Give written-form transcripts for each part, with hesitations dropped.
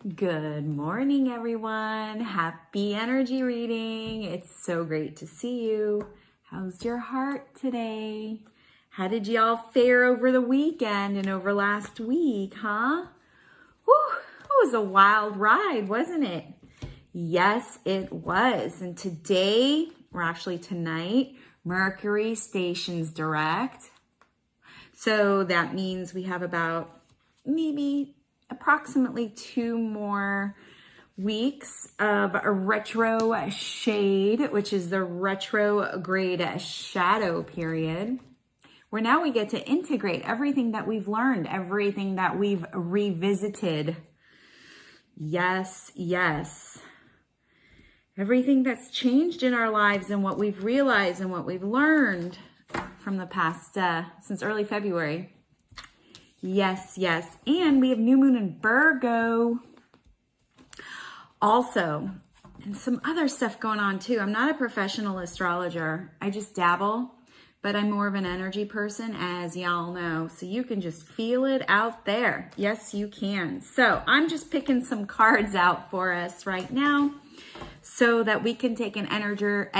Good morning, everyone. Happy energy reading. It's so great to see you. How's your heart today? How did y'all fare over the weekend and over last week, huh? Whew, it was a wild ride, wasn't it? Yes, it was. And today, or actually tonight, Mercury stations direct. So that means we have about maybe approximately 2 more weeks of a retro shade, which is the retrograde shadow period, where now we get to integrate everything that we've learned, everything that we've revisited. Yes, yes. Everything that's changed in our lives and what we've realized and what we've learned from the past, since early February. Yes, yes. And we have new moon in Virgo. Also, and some other stuff going on too. I'm not a professional astrologer. I just dabble, but I'm more of an energy person, as y'all know. So you can just feel it out there. Yes, you can. So I'm just picking some cards out for us right now so that we can take an energetic,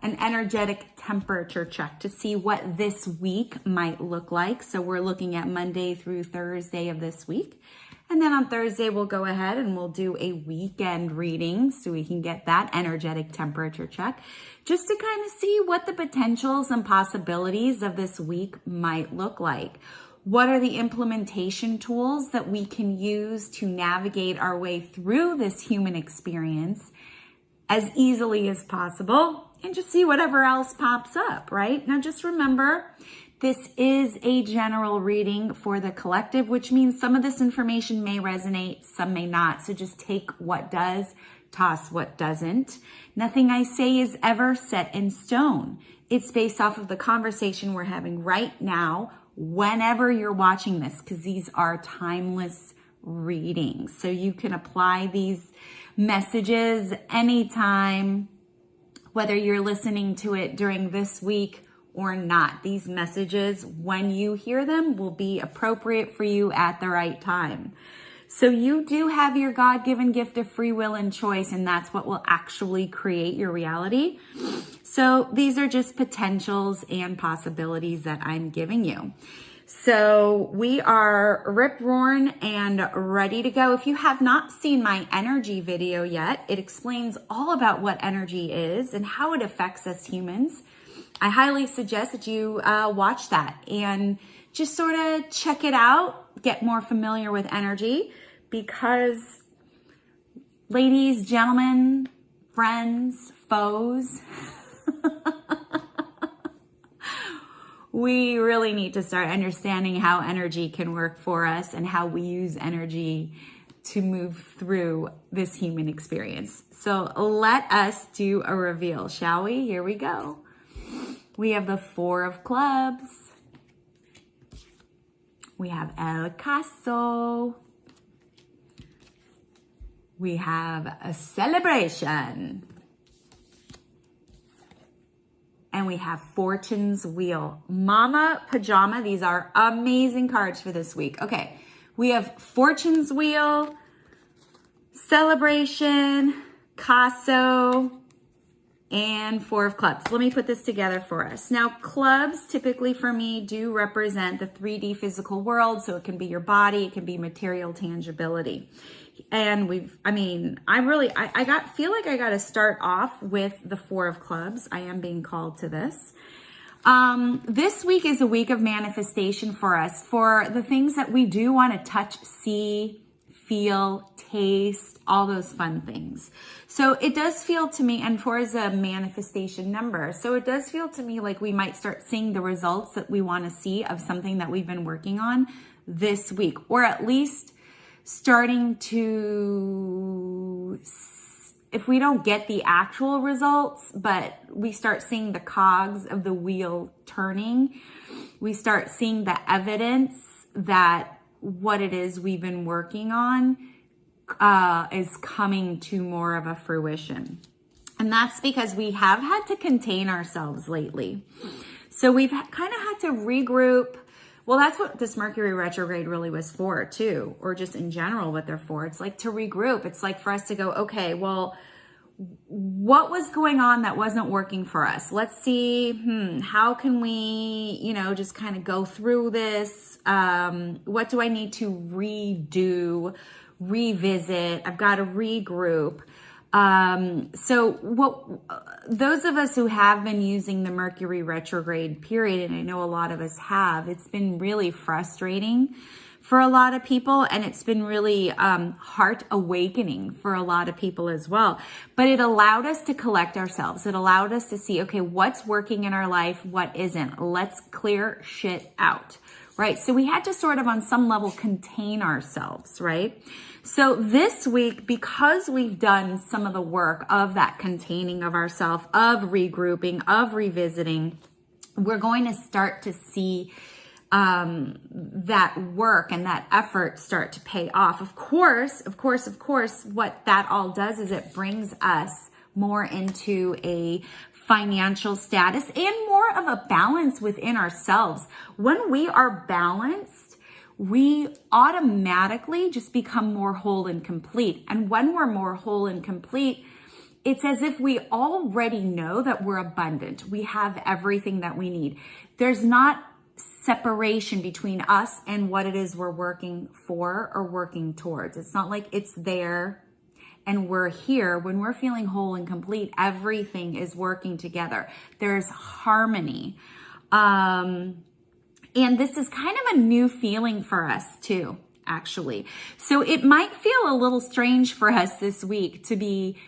an energetic temperature check to see what this week might look like. So we're looking at Monday through Thursday of this week. And then on Thursday, we'll go ahead and we'll do a weekend reading so we can get that energetic temperature check just to kind of see what the potentials and possibilities of this week might look like. What are the implementation tools that we can use to navigate our way through this human experience as easily as possible, and just see whatever else pops up, right? Now just remember, this is a general reading for the collective, which means some of this information may resonate, some may not. So just take what does, toss what doesn't. Nothing I say is ever set in stone. It's based off of the conversation we're having right now, whenever you're watching this, because these are timeless readings. So you can apply these messages anytime, whether you're listening to it during this week or not. These messages, when you hear them, will be appropriate for you at the right time. So you do have your God-given gift of free will and choice, and that's what will actually create your reality. So these are just potentials and possibilities that I'm giving you. So we are rip-roaring and ready to go. If you have not seen my energy video yet, it explains all about what energy is and how it affects us humans. I highly suggest that you watch that and just sort of check it out, get more familiar with energy, because ladies, gentlemen, friends, foes, we really need to start understanding how energy can work for us and how we use energy to move through this human experience. So let us do a reveal, shall we? Here we go. We have the 4 of clubs. We have El Caso. We have a celebration. And we have Fortune's Wheel. Mama Pajama, these are amazing cards for this week. Okay, we have Fortune's Wheel, Celebration, Caso, and 4 of Clubs. Let me put this together for us. Now, clubs typically for me do represent the 3D physical world. So it can be your body, it can be material tangibility. And I feel like I got to start off with the 4 of Clubs. I am being called to this. This week is a week of manifestation for us, for the things that we do want to touch, see, feel, taste, all those fun things. So it does feel to me, and 4 is a manifestation number, so it does feel to me like we might start seeing the results that we want to see of something that we've been working on this week, or at least starting to, if we don't get the actual results, but we start seeing the cogs of the wheel turning, we start seeing the evidence that what it is we've been working on is coming to more of a fruition. And that's because we have had to contain ourselves lately. So we've kind of had to regroup. Well, that's what this Mercury retrograde really was for too, or just in general what they're for. It's like to regroup. It's like for us to go, okay, well, what was going on that wasn't working for us? Let's see, how can we, just kind of go through this? What do I need to redo, revisit? I've got to regroup. So those of us who have been using the Mercury retrograde period, and I know a lot of us have, it's been really frustrating for a lot of people, and it's been really heart awakening for a lot of people as well. But it allowed us to collect ourselves. It allowed us to see, okay, what's working in our life, what isn't. Let's clear shit out, right? So we had to sort of on some level contain ourselves, right? So this week, because we've done some of the work of that containing of ourselves, of regrouping, of revisiting, we're going to start to see that work and that effort start to pay off. Of course, what that all does is it brings us more into a financial status and more of a balance within ourselves. When we are balanced, we automatically just become more whole and complete. And when we're more whole and complete, it's as if we already know that we're abundant. We have everything that we need. There's not separation between us and what it is we're working for or working towards. It's not like it's there and we're here. When we're feeling whole and complete, everything is working together. There's harmony. And this is kind of a new feeling for us too, actually. So it might feel a little strange for us this week to be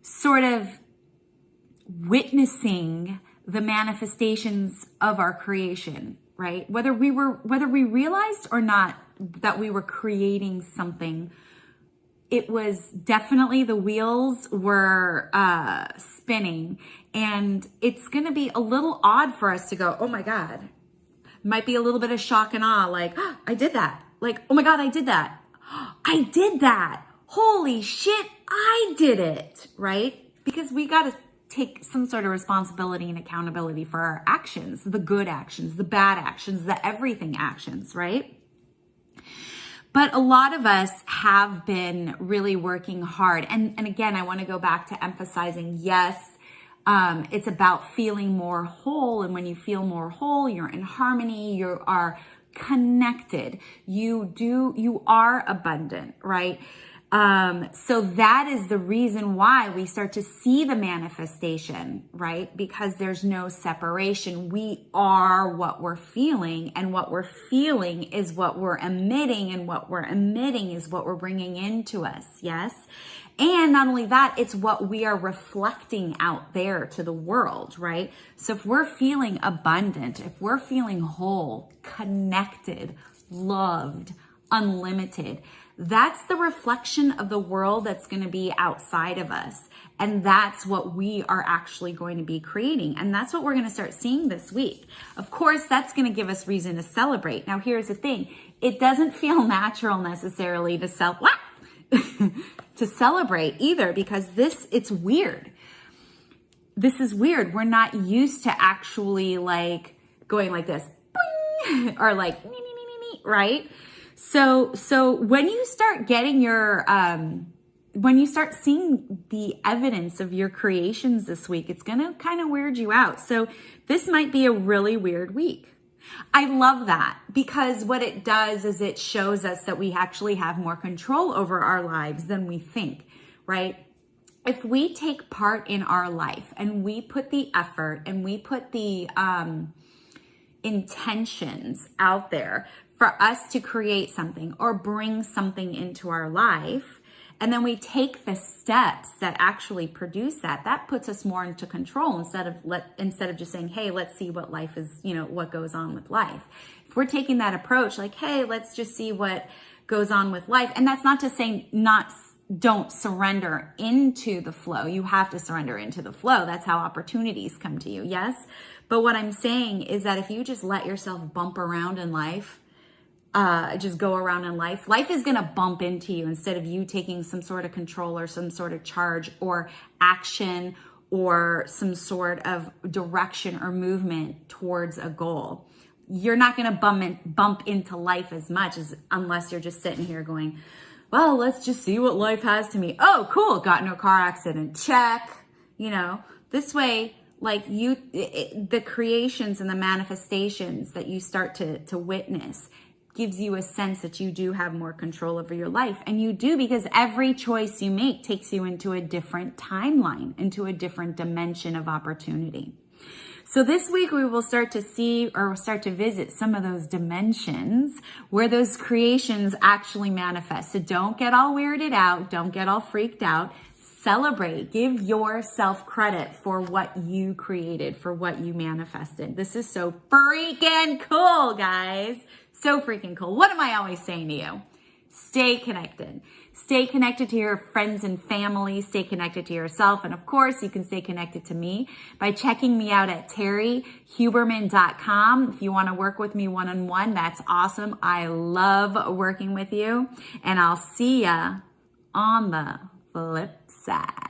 sort of witnessing the manifestations of our creation, right? Whether we realized or not that we were creating something, it was definitely the wheels were spinning, and it's going to be a little odd for us to go, oh my God. Might be a little bit of shock and awe, like, oh, I did that. Like, oh my God, I did that. I did that. Holy shit, I did it, right? Because we got to take some sort of responsibility and accountability for our actions, the good actions, the bad actions, the everything actions, right? But a lot of us have been really working hard. And again, I want to go back to emphasizing, yes, it's about feeling more whole. And when you feel more whole, you're in harmony, you are connected, you are abundant, right? So that is the reason why we start to see the manifestation, right? Because there's no separation. We are what we're feeling, and what we're feeling is what we're emitting, and what we're emitting is what we're bringing into us. Yes. And not only that, it's what we are reflecting out there to the world, right? So if we're feeling abundant, if we're feeling whole, connected, loved, unlimited, that's the reflection of the world that's going to be outside of us. And that's what we are actually going to be creating. And that's what we're going to start seeing this week. Of course, that's going to give us reason to celebrate. Now, here's the thing. It doesn't feel natural necessarily to to celebrate either, because it's weird. This is weird. We're not used to actually like going like this, boing, or like, me, right? So when you start getting when you start seeing the evidence of your creations this week, it's going to kind of weird you out. So this might be a really weird week. I love that, because what it does is it shows us that we actually have more control over our lives than we think, right? If we take part in our life and we put the effort and we put the intentions out there for us to create something or bring something into our life, and then we take the steps that actually produce that, that puts us more into control instead of just saying, hey, let's see what life is, what goes on with life. If we're taking that approach, like, hey, let's just see what goes on with life. And that's not to say don't surrender into the flow. You have to surrender into the flow. That's how opportunities come to you. Yes. But what I'm saying is that if you just let yourself bump around in life, just go around in life is going to bump into you instead of you taking some sort of control or some sort of charge or action or some sort of direction or movement towards a goal. you're not going to bump into life as much unless you're just sitting here going, well, let's just see what life has to me. Oh, cool. Got in a car accident. Check. You know, this way, like the creations and the manifestations that you start to witness gives you a sense that you do have more control over your life. And you do, because every choice you make takes you into a different timeline, into a different dimension of opportunity. So this week we will start to see or start to visit some of those dimensions where those creations actually manifest. So don't get all weirded out. Don't get all freaked out. Celebrate. Give yourself credit for what you created, for what you manifested. This is so freaking cool, guys. So freaking cool. What am I always saying to you? Stay connected. Stay connected to your friends and family. Stay connected to yourself. And of course, you can stay connected to me by checking me out at terryhuberman.com. If you want to work with me one-on-one, that's awesome. I love working with you. And I'll see ya on the flip side.